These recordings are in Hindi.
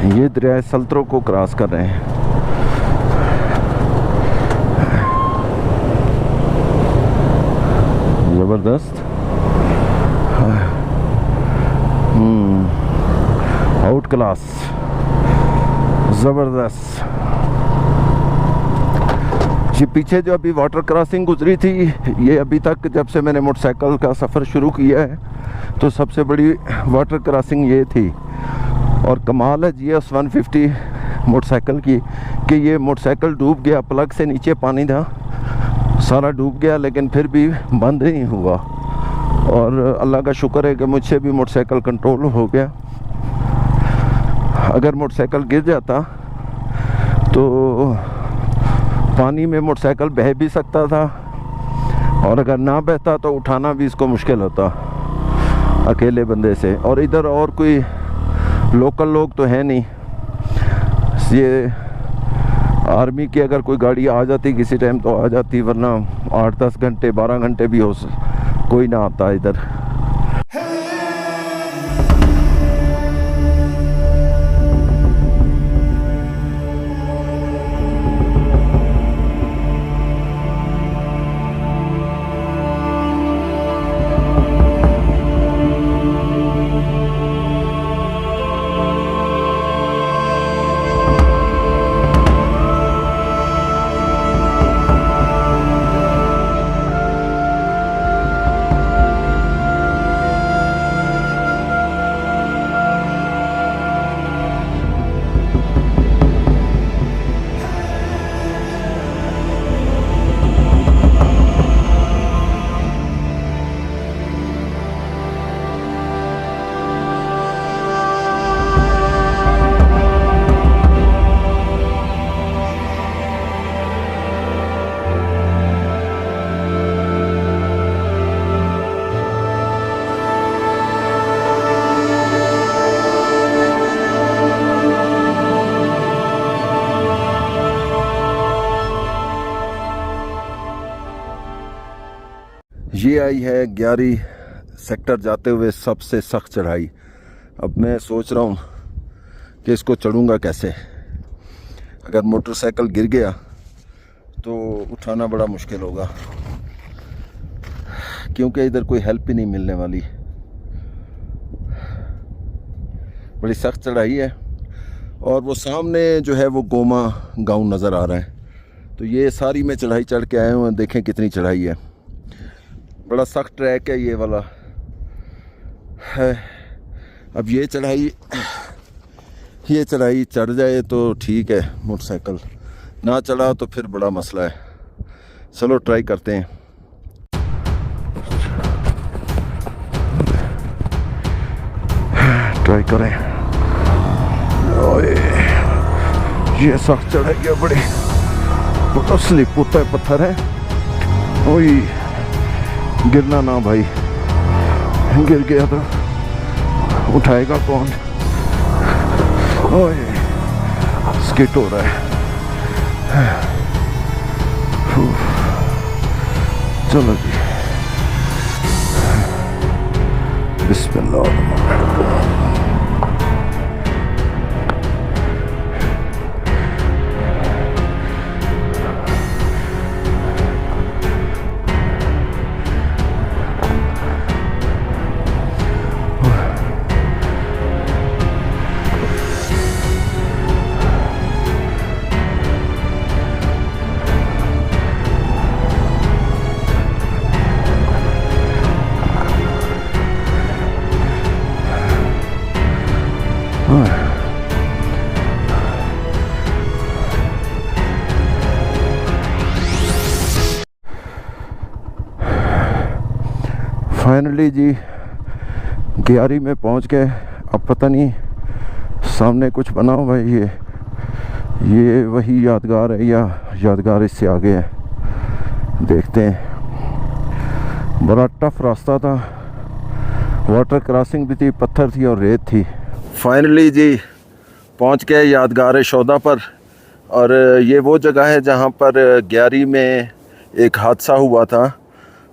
ये दरिया सल्तरो को क्रॉस कर रहे हैं। ज़बरदस्त। आउट क्लास, ज़बरदस्त। ये पीछे जो अभी वाटर क्रॉसिंग गुजरी थी, ये अभी तक जब से मैंने मोटरसाइकिल का सफ़र शुरू किया है तो सबसे बड़ी वाटर क्रॉसिंग ये थी। और कमाल है GS 150 मोटरसाइकिल की कि ये मोटरसाइकिल डूब गया, प्लग से नीचे पानी था, सारा डूब गया, लेकिन फिर भी बंद नहीं हुआ। और अल्लाह का शुक्र है कि मुझसे भी मोटरसाइकिल कंट्रोल हो गया। अगर मोटरसाइकिल गिर जाता तो पानी में मोटरसाइकिल बह भी सकता था, और अगर ना बहता तो उठाना भी इसको मुश्किल होता अकेले बंदे से। और इधर और कोई लोकल लोग तो है नहीं। ये आर्मी की अगर कोई गाड़ी आ जाती किसी टाइम तो आ जाती, वरना 8-10 घंटे 12 घंटे भी हो कोई ना आता इधर। ये आई है 11 सेक्टर जाते हुए सबसे सख्त चढ़ाई। अब मैं सोच रहा हूँ कि इसको चढ़ूँगा कैसे। अगर मोटरसाइकिल गिर गया तो उठाना बड़ा मुश्किल होगा, क्योंकि इधर कोई हेल्प ही नहीं मिलने वाली। बड़ी सख्त चढ़ाई है। और वो सामने जो है वो गोमा गांव नज़र आ रहा है। तो ये सारी मैं चढ़ाई चढ़ के आए हूँ, देखें कितनी चढ़ाई है। बड़ा सख्त ट्रैक है ये वाला है। अब ये चढ़ाई चढ़ जाए तो ठीक है, मोटरसाइकिल ना चढ़ा तो फिर बड़ा मसला है। चलो ट्राई करते हैं। ट्राई करें। ओए ये सख्त चढ़ाई है बड़ी, तो स्लिप होता है, पत्थर है। ओए गिरना ना भाई, गिर गया तो उठाएगा कौन। ओए स्किट हो रहा है। चलो जी, बिस्मिल्लाह। फाइनली जी 11 में पहुंच गए। अब पता नहीं सामने कुछ बना हुआ है, ये वही यादगार है या यादगार इससे आगे है, देखते हैं। बड़ा टफ रास्ता था, वाटर क्रॉसिंग भी थी, पत्थर थी और रेत थी। फाइनली जी पहुंच गए यादगार शोदा पर। और ये वो जगह है जहां पर 11 में एक हादसा हुआ था।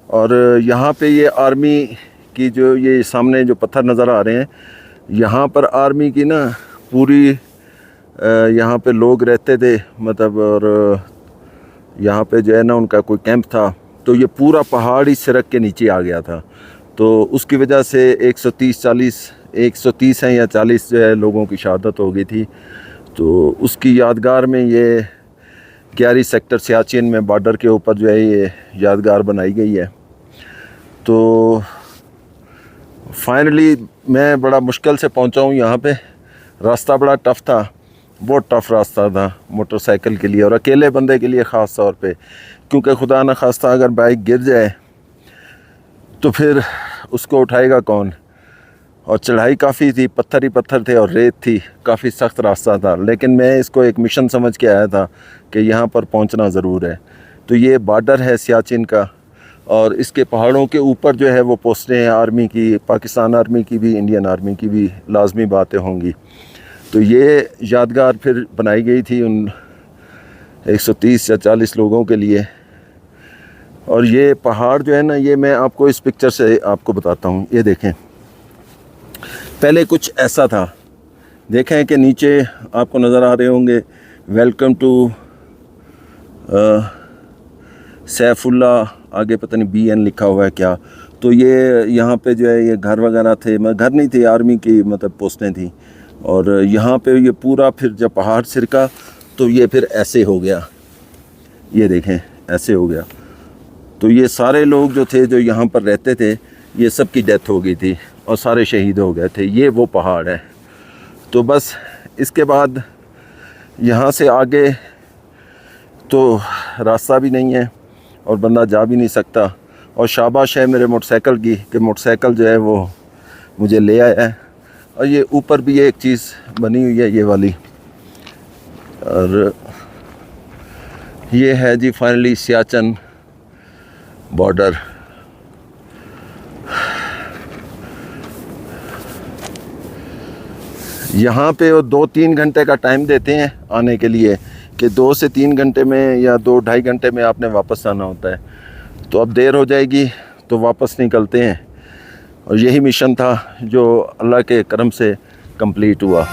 और यहाँ पे ये आर्मी की जो ये सामने जो पत्थर नज़र आ रहे हैं, यहाँ पर आर्मी की ना पूरी यहाँ पे लोग रहते थे मतलब, और यहाँ पे जो है ना उनका कोई कैंप था। तो ये पूरा पहाड़ ही सड़क के नीचे आ गया था, तो उसकी वजह से 130 हैं या 40 जो है लोगों की शहादत हो गई थी। तो उसकी यादगार में ये क्यारी सेक्टर सियाचिन में बॉर्डर के ऊपर जो है ये यादगार बनाई गई है। तो फाइनली मैं बड़ा मुश्किल से पहुंचा हूँ यहाँ पे। रास्ता बड़ा टफ़ था, बहुत टफ़ रास्ता था मोटरसाइकिल के लिए और अकेले बंदे के लिए ख़ास तौर पे, क्योंकि खुदा न खास्ता अगर बाइक गिर जाए तो फिर उसको उठाएगा कौन। और चढ़ाई काफ़ी थी, पत्थर ही पत्थर थे और रेत थी, काफ़ी सख्त रास्ता था। लेकिन मैं इसको एक मिशन समझ के आया था कि यहाँ पर पहुँचना ज़रूर है। तो ये बॉर्डर है सियाचिन का, और इसके पहाड़ों के ऊपर जो है वो पोस्टें हैं आर्मी की, पाकिस्तान आर्मी की भी, इंडियन आर्मी की भी लाजमी बातें होंगी। तो ये यादगार फिर बनाई गई थी उन 130 या 40 लोगों के लिए। और ये पहाड़ जो है ना, ये मैं आपको इस पिक्चर से आपको बताता हूँ। ये देखें, पहले कुछ ऐसा था, देखें कि नीचे आपको नज़र आ रहे होंगे वेलकम टू सैफुल्ला, आगे पता नहीं BN लिखा हुआ है क्या। तो ये यहाँ पे जो है ये घर वगैरह थे, मैं घर नहीं थे, आर्मी की मतलब पोस्टें थी। और यहाँ पे ये पूरा फिर जब पहाड़ सिरका तो ये फिर ऐसे हो गया, ये देखें ऐसे हो गया। तो ये सारे लोग जो थे जो यहाँ पर रहते थे, ये सब की डेथ हो गई थी और सारे शहीद हो गए थे। ये वो पहाड़ है। तो बस इसके बाद यहाँ से आगे तो रास्ता भी नहीं है और बंदा जा भी नहीं सकता। और शाबाश है मेरे मोटरसाइकिल की कि मोटरसाइकिल जो है वो मुझे ले आया है। और ये ऊपर भी एक चीज़ बनी हुई है, ये वाली। और ये है जी फाइनली सियाचिन बॉर्डर। यहाँ पे वो 2-3 घंटे का टाइम देते हैं आने के लिए, कि 2 से 3 घंटे में या 2-2.5 घंटे में आपने वापस आना होता है। तो अब देर हो जाएगी तो वापस निकलते हैं। और यही मिशन था जो अल्लाह के करम से कंप्लीट हुआ।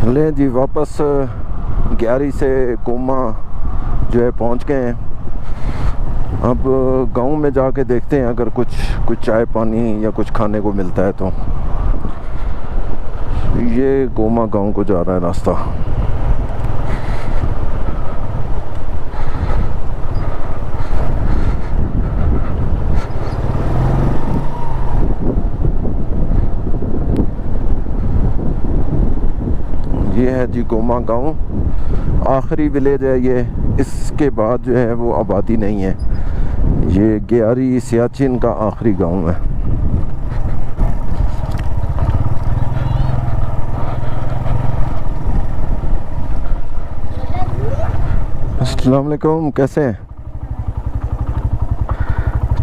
ले जी वापस ग्यारी से गोमा जो है पहुंच गए हैं। अब गांव में जाके देखते हैं अगर कुछ चाय पानी या कुछ खाने को मिलता है तो। ये गोमा गांव को जा रहा है रास्ता। ये है जी गोमा गांव, आखिरी विलेज है ये। इसके बाद जो है वो आबादी नहीं है। ये ग्यारी सियाचिन का आखिरी गांव है। अस्सलाम वालेकुम, कैसे हैं?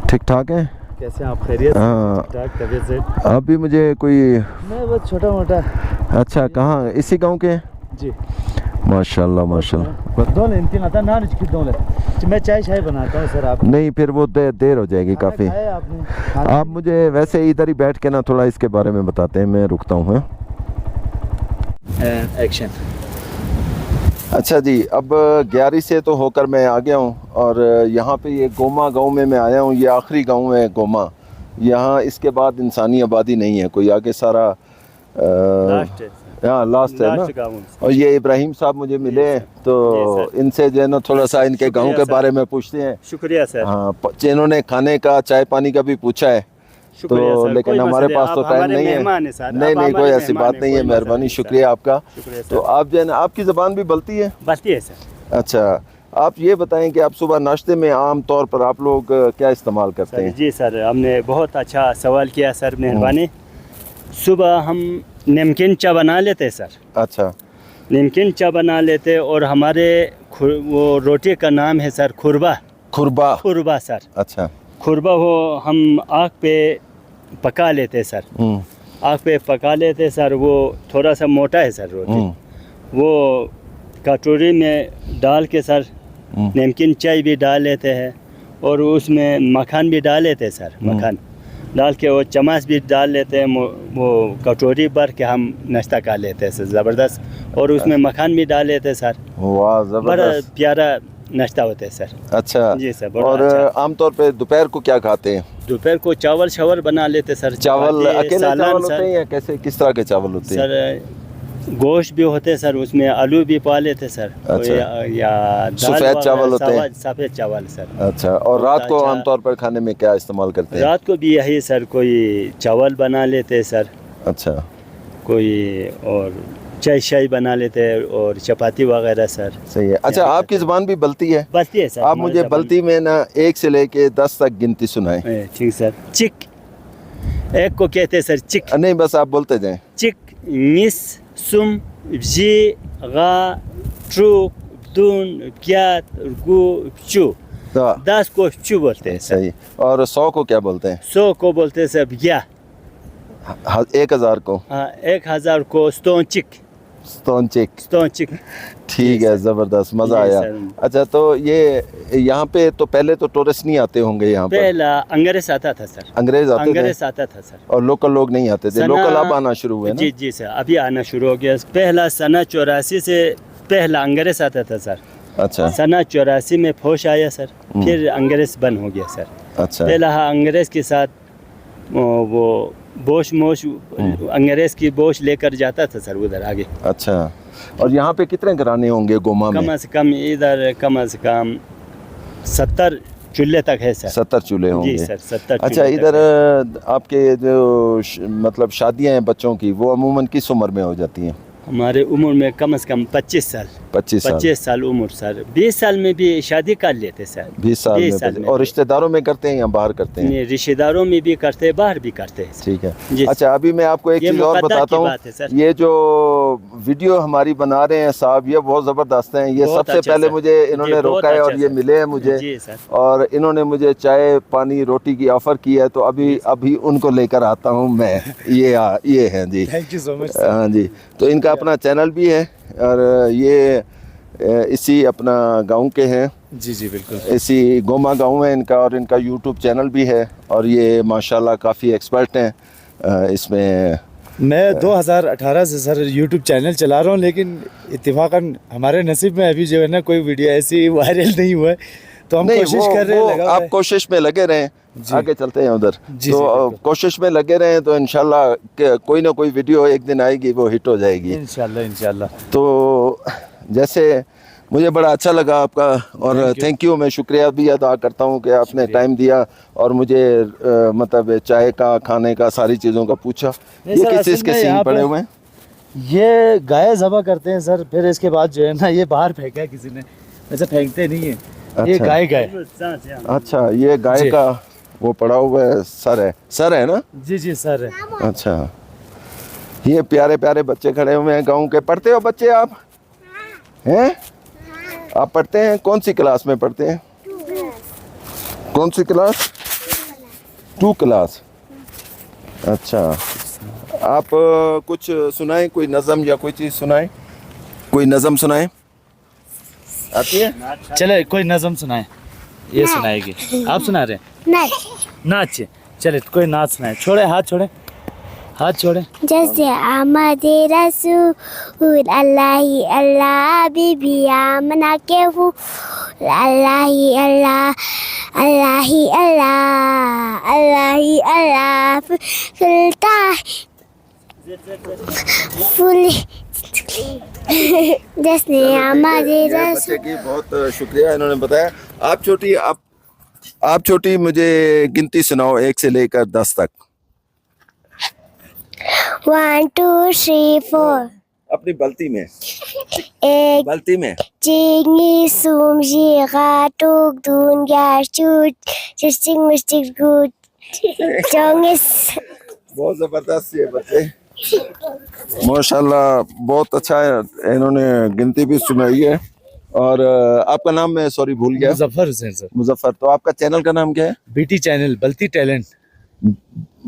ठीक ठाक हैं? कैसे हैं आप? खैरियत? हाँ, ठीक तबीयत से? अभी मुझे कोई मैं बस छोटा मोटा। अच्छा, कहाँ? इसी गांव के? जी माशाल्लाह माशाल्लाह। मैं चाय बनाता हूँ सर। आप नहीं, फिर वो देर हो जाएगी काफ़ी। आप मुझे वैसे इधर ही बैठ के ना थोड़ा इसके बारे में बताते हैं, मैं रुकता हूँ। एक्शन। अच्छा जी, अब ग्यारी से तो होकर मैं आ गया हूँ और यहाँ पे ये गोमा गांव में मैं आया हूँ। ये आखिरी गांव है गोमा। यहाँ इसके बाद इंसानी आबादी नहीं है कोई, आगे सारा लास्ट है ना। और ये इब्राहिम साहब मुझे मिले, तो इनसे जो है ना थोड़ा सा इनके गांव के बारे में पूछते हैं। शुक्रिया सर। हाँ, इन्होंने खाने का चाय पानी का भी पूछा है शुक्रिया तो सर, लेकिन कोई हमारे मसला पास आप तो टाइम हमारे नहीं है। मेहमान हैं सर, नहीं आप नहीं, कोई हमारे ऐसी मेहमान बात हैं, नहीं है, कोई मसला मेहरबानी, नहीं शुक्रिया आपका। शुक्रिया तो सर। आप जो है ना, आपकी ज़बान भी बलती है? बसती है सर। अच्छा, आप ये बताएं कि आप सुबह नाश्ते में आम तौर पर आप लोग क्या इस्तेमाल करते सर हैं? जी सर, हमने बहुत अच्छा सवाल किया सर, मेहरबानी। सुबह हम नमकीन चा बना लेते सर, अच्छा नमकीन चा बना लेते, और हमारे वो रोटी का नाम है सर खुरबा। खुरबा। खुरबा सर, अच्छा। खुरबा वो हम आग पे पका लेते सर, आग पे पका लेते सर। वो थोड़ा सा मोटा है सर रोटी, वो कटोरी में डाल के सर नमकीन चाय भी डाल लेते हैं, और उसमें मक्खन भी डाल लेते हैं सर, मक्खन डाल के वो चम्मच भी डाल लेते हैं, वो कटोरी भर के हम नाश्ता कर लेते हैं सर, ज़बरदस्त। और उसमें मक्खन भी डाल लेते हैं सर, वाह बड़ा ज़बरदस्त। प्यारा नाश्ता होता है सर। अच्छा जी सर, बड़ा और अच्छा। आमतौर पे दोपहर को क्या खाते हैं? दोपहर को चावल शावल बना लेते सर, चावल चपाती, अकेले सालन चावल होते सर। हैं या कैसे, किस तरह के चावल होते हैं? सर गोश्त भी होते हैं सर, उसमें आलू भी पा लेते सर। अच्छा। या दाल सफ़ेद वगैरह, चावल होते हैं? सफ़ेद चावल सर। अच्छा, और बहुत रात को अच्छा। आमतौर पर खाने में क्या इस्तेमाल करते हैं? रात को भी यही सर, कोई चावल बना लेते हैं सर, अच्छा कोई और चाय शाय बना लेते हैं, और चपाती वगैरह सर। सही है। अच्छा, आपकी ज़बान भी बलती है? बलती है सर। आप हमारी मुझे ज़बान। बलती में ना 1 से लेके 10 तक गिनती सुनाएं। ठीक सर। चिक, एक को कहते हैं सर चिक। नहीं, बस आप बोलते जाएं। चिक, मिस, सुम, जी, गा, ट्रू, दून, क्यात, गु, चू। तो 10 को चू बोलते हैं सर। सही। और 100 को क्या बोलते हैं? 100 को बोलते हैं सर ग्या। 1000 को? 1000 को स्टोनचिक। स्टोनचिक। स्टोनचिक। ठीक है, ज़बरदस्त, मज़ा जी आया। सर। अच्छा, तो ये यहाँ पे तो पहले तो टूरिस्ट नहीं आते होंगे यहाँ पर? पहला अंग्रेज आता था सर, अंग्रेज आते थे अंग्रेज आता था सर। और लोकल लोग नहीं आते थे? सना- लोकल अब आना शुरू हुए ना? जी जी सर, अभी आना शुरू हो गया। पहला सना 84 से पहला अंग्रेज आता था सर। अच्छा सना 84 में फौज आया सर, फिर अंग्रेज बंद हो गया सर। अच्छा पहला अंग्रेज के साथ वो बोश मोश अंग्रेज की बोश लेकर जाता था सर उधर आगे। अच्छा। और यहाँ पे कितने घराने होंगे गोमा में? कम से कम इधर कम से कम 70 चूल्हे तक है सर। 70 चूल्हे होंगे। जी सर, 70 अच्छा, चूल्हे तक इधर है। आपके जो मतलब शादियाँ हैं बच्चों की, वो अमूमन किस उम्र में हो जाती हैं? हमारे उम्र में कम से कम 25 साल। 25 साल उम्र सर। 20 साल में भी शादी कर लेते सर। 20 साल 20 में साल 25। में और भी। रिश्तेदारों में करते हैं या बाहर करते हैं? रिश्तेदारों में भी करते हैं, बाहर भी करते हैं सर। ठीक है। जी। अच्छा, अभी मैं आपको एक ये चीज़ और मुकद्दर बताता की हूँ। बात है सर। ये जो वीडियो हमारी बना रहे हैं साहब, ये बहुत ज़बरदस्त हैं। ये बहुत सबसे अच्छा पहले सर। मुझे जी, इन्होंने बहुत रोका है और अच्छा ये सर। मिले हैं मुझे। जी सर। और इन्होंने मुझे चाय पानी रोटी की ऑफ़र की है, तो अभी उनको लेकर आता हूँ मैं। ये हैं जी। Thank you so much. हाँ जी। तो इनका अपना चैनल भी है, और ये इसी अपना गांव के हैं। जी जी बिल्कुल। इसी गोमा गांव है इनका, और इनका यूट्यूब चैनल भी है, और ये माशाल्लाह काफ़ी एक्सपर्ट हैं इसमें। मैं 2018 से सर यूट्यूब चैनल चला रहा हूँ, लेकिन इत्तेफाकन हमारे नसीब में अभी जो है ना कोई वीडियो ऐसी वायरल नहीं हुआ है, तो हम नहीं, कोशिश कर रहे हैं। आप कोशिश में लगे रहें। आगे चलते हैं उधर। जी, तो बिल्कुल। कोशिश में लगे रहें तो इंशाल्लाह कोई ना कोई वीडियो एक दिन आएगी, वो हिट हो जाएगी। इंशाल्लाह। तो जैसे मुझे बड़ा अच्छा लगा आपका, और थैंक यू। मैं शुक्रिया भी अदा करता हूँ कि आपने टाइम दिया और मुझे मतलब चाय का, खाने का, सारी चीज़ों का पूछा। नहीं ये सर, किस असल चीज़ के में सीन यहाँ पड़े पे हुए हैं? ये गाय ज़बा करते हैं सर, फिर इसके बाद जो है ना ये बाहर फेंका है किसी ने, वैसे फेंकते नहीं है। ये अच्छा। गाय अच्छा, ये गाय जी। का वो पड़ा हुआ है, सर है ना? जी सर है। अच्छा, ये प्यारे प्यारे बच्चे खड़े हुए हैं गांव के। पढ़ते हो बच्चे आप? हैं? आप पढ़ते हैं? कौन सी क्लास में पढ़ते हैं? कौन सी क्लास? 2 क्लास। अच्छा, आप कुछ सुनाएं, कोई नज़म या कोई चीज़ सुनाएं, कोई नज़म सुनाएं। आती है? चले कोई नज़म सुनाए। ये सुनाएगी। आप सुना रहे हैं? नहीं। नाच। चले कोई नाच सुनाए। छोड़े हाथ, छोड़े हाथ, छोड़े। जैसे आमदे रसूल अल्लाह अल्लाह बीबी आमना के हूँ अल्लाह अल्लाह अल्लाह अल्लाह अल्लाह अल्लाह फुलता फुल जैसे आमदे ये रसूल। बच्चे की बहुत शुक्रिया, इन्होंने बताया। आप छोटी मुझे गिनती सुनाओ 1 से लेकर 10 तक। 1 2 3 4 अपनी बल्ती में, एक बल्ती में। Jingi sum jira tuk dun gasut sing mystic good chongis बहुत जबरदस्त ये बच्चे, माशाल्लाह बहुत अच्छा है, इन्होंने गिनती भी सुनाई है। और आपका नाम मैं सॉरी भूल गया। मुजफ्फर हुसैन सर। मुजफ्फर। तो आपका चैनल का नाम क्या है? BT channel Balti talent.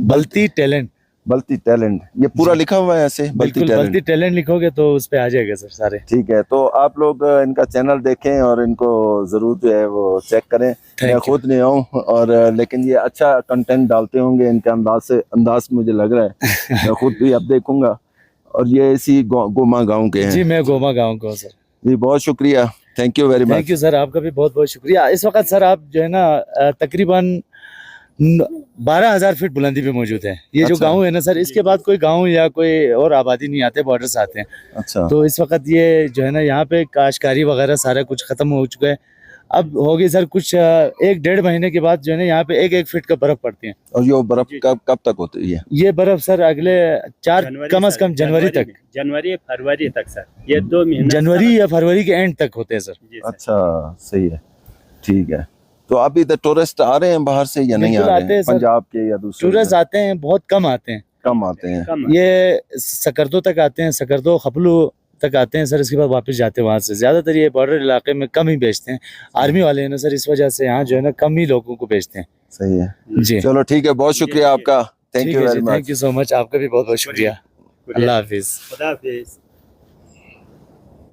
Balti talent. Balti talent, ये पूरा लिखा हुआ है ऐसे? बिल्कुल बल्ती टैलेंट लिखोगे तो उस पे आ जाएगा सर सारे। ठीक है, तो आप लोग इनका चैनल देखें और इनको जरूर जो है वो चेक करें। मैं खुद नहीं आऊँ और लेकिन ये अच्छा कंटेंट डालते होंगे, इनका अंदाज मुझे लग रहा है। मैं खुद भी अब देखूंगा। और ये इसी गोमा गांव के हैं? जी मैं गोमा गांव का हूँ सर। जी बहुत शुक्रिया, thank you very much. Thank you sir, आपका भी बहुत बहुत शुक्रिया। इस वक्त सर आप जो है ना तकरीबन 12,000 फीट बुलंदी पे मौजूद है। ये जो गांव है ना सर, इसके बाद कोई गांव या कोई और आबादी नहीं आते, बॉर्डर से आते हैं। अच्छा। तो इस वक्त ये जो है ना यहाँ पे काश्तकारी वगैरह सारा कुछ खत्म हो चुका है। अब होगी सर कुछ 1-1.5 महीने के बाद जो है ना यहाँ पे 1-1 फीट का बर्फ पड़ती है। और ये बर्फ कब तक होती है? ये बर्फ सर अगले कम से कम जनवरी तक, जनवरी फरवरी तक सर, ये 2 महीने जनवरी या फरवरी के एंड तक होते हैं सर। अच्छा सही है, ठीक है। तो अभी इधर टूरिस्ट आ रहे हैं बाहर से या नहीं आ रहे हैं? पंजाब के या दूसरे? टूरिस्ट आते हैं, बहुत कम आते हैं। कम आते हैं। ये सकरदो तक आते हैं, सकरदो खपलू तक आते हैं सर, इसके बाद वापस जाते हैं वहाँ से। ज्यादातर ये बॉर्डर इलाके में कम ही बेचते हैं, आर्मी वाले हैं ना सर, इस वजह से यहाँ जो है ना कम ही लोगों को बेचते हैं। सही है जी, चलो ठीक है, बहुत शुक्रिया आपका, thank you very much. Thank you so much, आपका भी बहुत बहुत शुक्रिया। अल्लाह हाफिज। खुदा हाफिज।